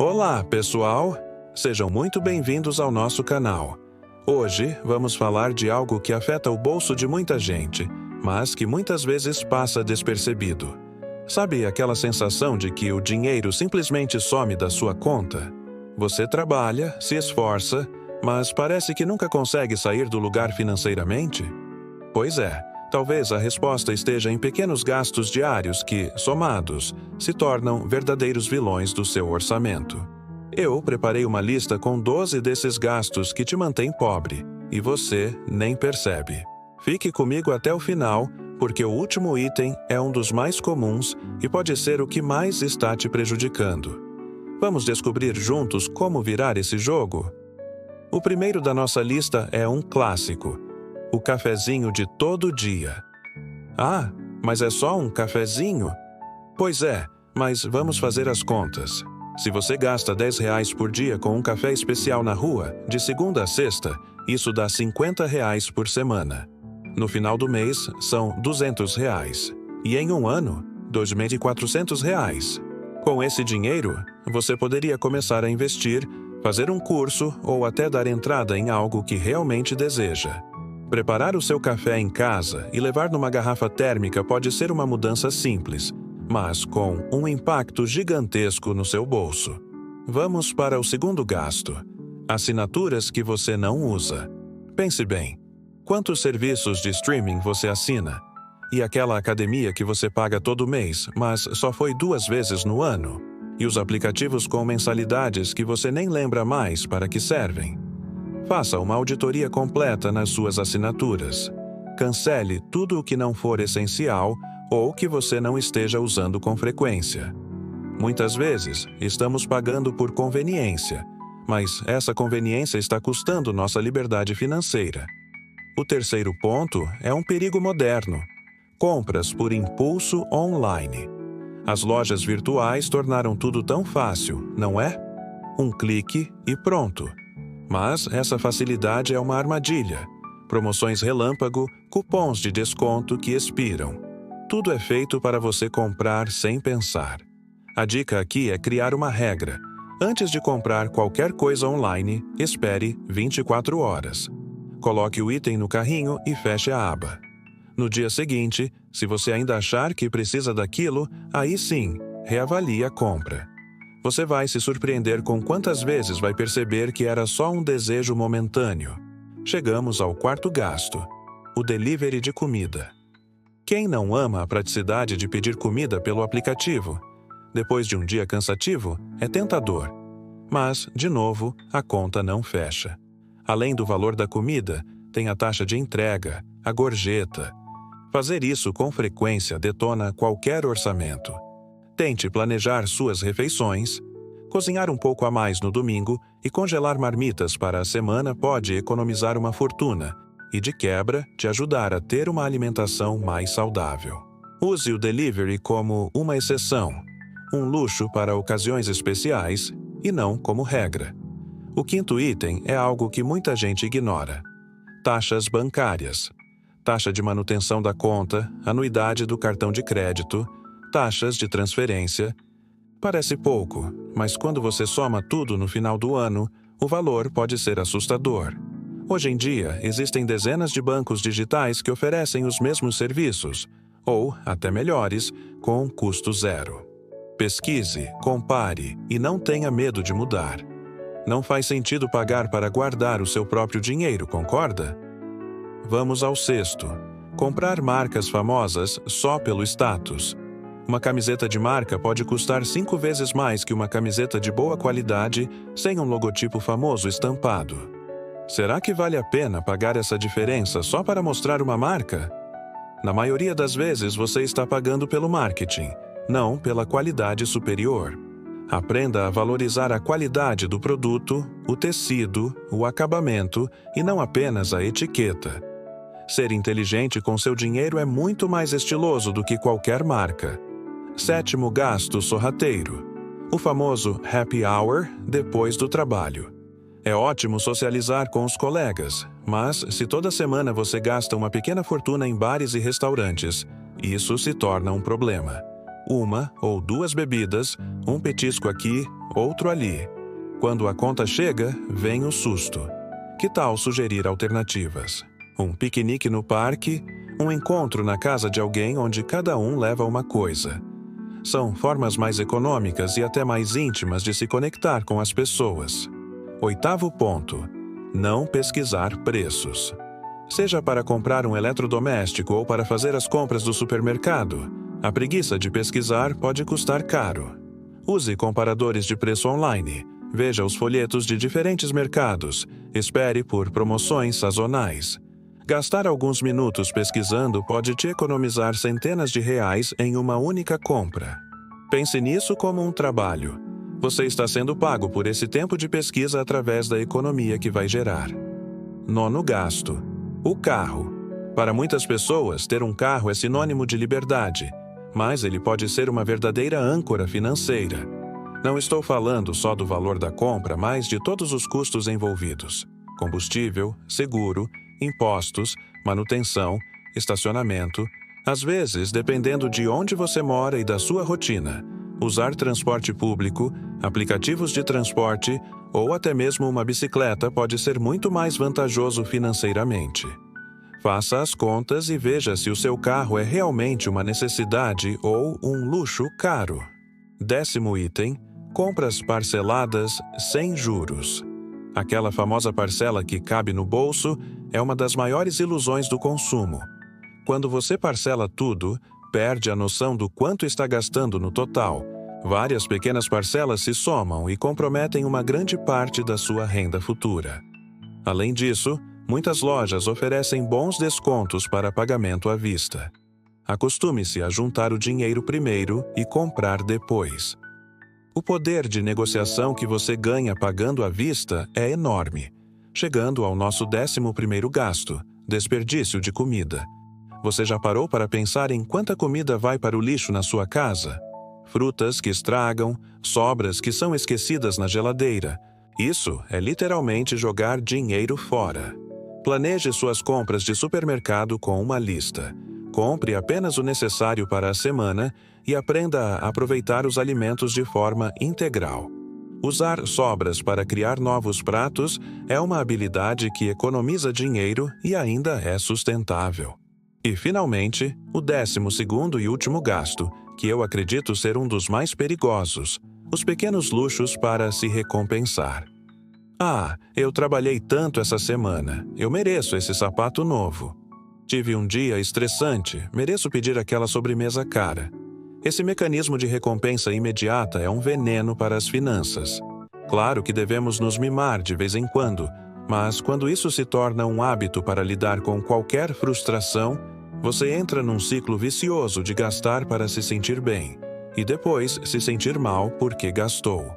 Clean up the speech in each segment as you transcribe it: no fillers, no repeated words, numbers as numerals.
Olá, pessoal! Sejam muito bem-vindos ao nosso canal. Hoje vamos falar de algo que afeta o bolso de muita gente, mas que muitas vezes passa despercebido. Sabe aquela sensação de que o dinheiro simplesmente some da sua conta? Você trabalha, se esforça, mas parece que nunca consegue sair do lugar financeiramente? Pois é, talvez a resposta esteja em pequenos gastos diários que, somados, se tornam verdadeiros vilões do seu orçamento. Eu preparei uma lista com 12 desses gastos que te mantêm pobre, e você nem percebe. Fique comigo até o final, porque o último item é um dos mais comuns e pode ser o que mais está te prejudicando. Vamos descobrir juntos como virar esse jogo? O primeiro da nossa lista é um clássico: o cafezinho de todo dia. Ah, mas é só um cafezinho? Pois é, mas vamos fazer as contas. Se você gasta R$ 10 por dia com um café especial na rua, de segunda a sexta, isso dá R$ 50 por semana. No final do mês, são R$ 200. E em um ano, R$ 2.400. Com esse dinheiro, você poderia começar a investir, fazer um curso ou até dar entrada em algo que realmente deseja. Preparar o seu café em casa e levar numa garrafa térmica pode ser uma mudança simples, mas com um impacto gigantesco no seu bolso. Vamos para o segundo gasto: assinaturas que você não usa. Pense bem, quantos serviços de streaming você assina? E aquela academia que você paga todo mês, mas só foi 2 vezes no ano? E os aplicativos com mensalidades que você nem lembra mais para que servem? Faça uma auditoria completa nas suas assinaturas. Cancele tudo o que não for essencial ou que você não esteja usando com frequência. Muitas vezes, estamos pagando por conveniência, mas essa conveniência está custando nossa liberdade financeira. O terceiro ponto é um perigo moderno: compras por impulso online. As lojas virtuais tornaram tudo tão fácil, não é? Um clique e pronto. Mas essa facilidade é uma armadilha. Promoções relâmpago, cupons de desconto que expiram. Tudo é feito para você comprar sem pensar. A dica aqui é criar uma regra: antes de comprar qualquer coisa online, espere 24 horas. Coloque o item no carrinho e feche a aba. No dia seguinte, se você ainda achar que precisa daquilo, aí sim, reavalie a compra. Você vai se surpreender com quantas vezes vai perceber que era só um desejo momentâneo. Chegamos ao quarto gasto: o delivery de comida. Quem não ama a praticidade de pedir comida pelo aplicativo? Depois de um dia cansativo, é tentador. Mas, de novo, a conta não fecha. Além do valor da comida, tem a taxa de entrega, a gorjeta. Fazer isso com frequência detona qualquer orçamento. Tente planejar suas refeições. Cozinhar um pouco a mais no domingo e congelar marmitas para a semana pode economizar uma fortuna e, de quebra, te ajudar a ter uma alimentação mais saudável. Use o delivery como uma exceção, um luxo para ocasiões especiais e não como regra. O quinto item é algo que muita gente ignora: taxas bancárias. Taxa de manutenção da conta, anuidade do cartão de crédito, taxas de transferência. Parece pouco, mas quando você soma tudo no final do ano, o valor pode ser assustador. Hoje em dia, existem dezenas de bancos digitais que oferecem os mesmos serviços, ou, até melhores, com custo zero. Pesquise, compare e não tenha medo de mudar. Não faz sentido pagar para guardar o seu próprio dinheiro, concorda? Vamos ao sexto: comprar marcas famosas só pelo status. Uma camiseta de marca pode custar 5 vezes mais que uma camiseta de boa qualidade sem um logotipo famoso estampado. Será que vale a pena pagar essa diferença só para mostrar uma marca? Na maioria das vezes você está pagando pelo marketing, não pela qualidade superior. Aprenda a valorizar a qualidade do produto, o tecido, o acabamento e não apenas a etiqueta. Ser inteligente com seu dinheiro é muito mais estiloso do que qualquer marca. Sétimo gasto sorrateiro: o famoso happy hour depois do trabalho. É ótimo socializar com os colegas, mas se toda semana você gasta uma pequena fortuna em bares e restaurantes, isso se torna um problema. uma ou duas bebidas, um petisco aqui, outro ali. Quando a conta chega, vem o susto. Que tal sugerir alternativas? Um piquenique no parque, um encontro na casa de alguém onde cada um leva uma coisa. São formas mais econômicas e até mais íntimas de se conectar com as pessoas. 8º ponto: não pesquisar preços. Seja para comprar um eletrodoméstico ou para fazer as compras do supermercado, a preguiça de pesquisar pode custar caro. Use comparadores de preço online. Veja os folhetos de diferentes mercados. Espere por promoções sazonais. Gastar alguns minutos pesquisando pode te economizar centenas de reais em uma única compra. Pense nisso como um trabalho. Você está sendo pago por esse tempo de pesquisa através da economia que vai gerar. 9º gasto: o carro. Para muitas pessoas, ter um carro é sinônimo de liberdade, mas ele pode ser uma verdadeira âncora financeira. Não estou falando só do valor da compra, mas de todos os custos envolvidos: combustível, seguro, impostos, manutenção, estacionamento. Às vezes, dependendo de onde você mora e da sua rotina, usar transporte público, aplicativos de transporte ou até mesmo uma bicicleta pode ser muito mais vantajoso financeiramente. Faça as contas e veja se o seu carro é realmente uma necessidade ou um luxo caro. 10º item: compras parceladas sem juros. Aquela famosa parcela que cabe no bolso é uma das maiores ilusões do consumo. Quando você parcela tudo, perde a noção do quanto está gastando no total. Várias pequenas parcelas se somam e comprometem uma grande parte da sua renda futura. Além disso, muitas lojas oferecem bons descontos para pagamento à vista. Acostume-se a juntar o dinheiro primeiro e comprar depois. O poder de negociação que você ganha pagando à vista é enorme. Chegando ao nosso 11º gasto: desperdício de comida. Você já parou para pensar em quanta comida vai para o lixo na sua casa? Frutas que estragam, sobras que são esquecidas na geladeira. Isso é literalmente jogar dinheiro fora. Planeje suas compras de supermercado com uma lista. Compre apenas o necessário para a semana e aprenda a aproveitar os alimentos de forma integral. Usar sobras para criar novos pratos é uma habilidade que economiza dinheiro e ainda é sustentável. E, finalmente, o 12º e último gasto, que eu acredito ser um dos mais perigosos: os pequenos luxos para se recompensar. Ah, eu trabalhei tanto essa semana, eu mereço esse sapato novo. Tive um dia estressante, mereço pedir aquela sobremesa cara. Esse mecanismo de recompensa imediata é um veneno para as finanças. Claro que devemos nos mimar de vez em quando, mas quando isso se torna um hábito para lidar com qualquer frustração, você entra num ciclo vicioso de gastar para se sentir bem e depois se sentir mal porque gastou.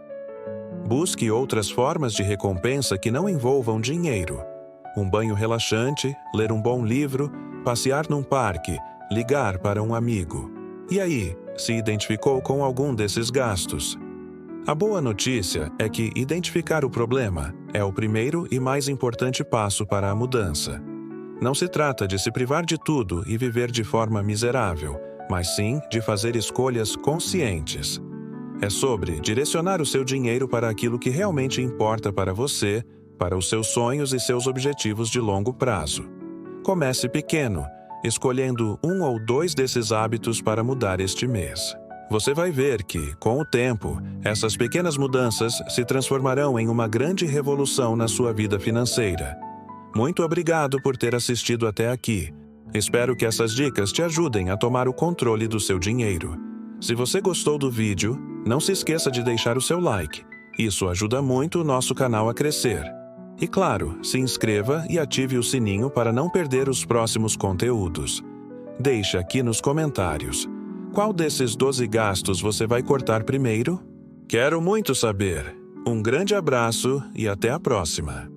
Busque outras formas de recompensa que não envolvam dinheiro. Um banho relaxante, ler um bom livro, passear num parque, ligar para um amigo. E aí, se identificou com algum desses gastos? A boa notícia é que identificar o problema é o primeiro e mais importante passo para a mudança. Não se trata de se privar de tudo e viver de forma miserável, mas sim de fazer escolhas conscientes. É sobre direcionar o seu dinheiro para aquilo que realmente importa para você, para os seus sonhos e seus objetivos de longo prazo. Comece pequeno, escolhendo um ou dois desses hábitos para mudar este mês. Você vai ver que, com o tempo, essas pequenas mudanças se transformarão em uma grande revolução na sua vida financeira. Muito obrigado por ter assistido até aqui. Espero que essas dicas te ajudem a tomar o controle do seu dinheiro. Se você gostou do vídeo, não se esqueça de deixar o seu like. Isso ajuda muito o nosso canal a crescer. E claro, se inscreva e ative o sininho para não perder os próximos conteúdos. Deixe aqui nos comentários: qual desses 12 gastos você vai cortar primeiro? Quero muito saber. Um grande abraço e até a próxima!